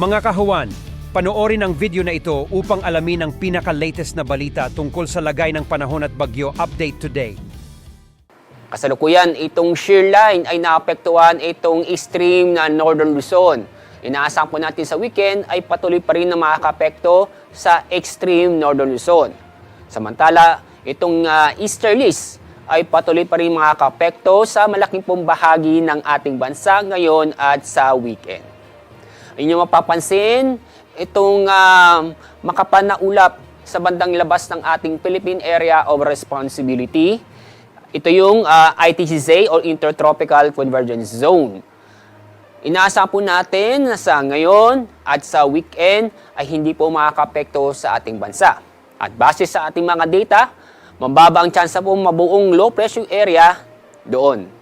Mga kahuwan, panoorin ang video na ito upang alamin ang pinaka-latest na balita tungkol sa lagay ng panahon at bagyo update today. Kasalukuyan, itong shear line ay naapektuhan itong extreme na Northern Luzon. Inaasahan po natin sa weekend ay patuloy pa rin na makakapekto sa extreme Northern Luzon. Samantala, itong easterlies ay patuloy pa rin makakapekto sa malaking pong bahagi ng ating bansa ngayon at sa weekend. Inyong mapapansin, itong makapan na ulap sa bandang labas ng ating Philippine Area of Responsibility. Ito yung ITCZ or Intertropical Convergence Zone. Inaasahan po natin na sa ngayon at sa weekend ay hindi po makakapekto sa ating bansa. At base sa ating mga data, mababa ang tsansa po mabuong low pressure area doon.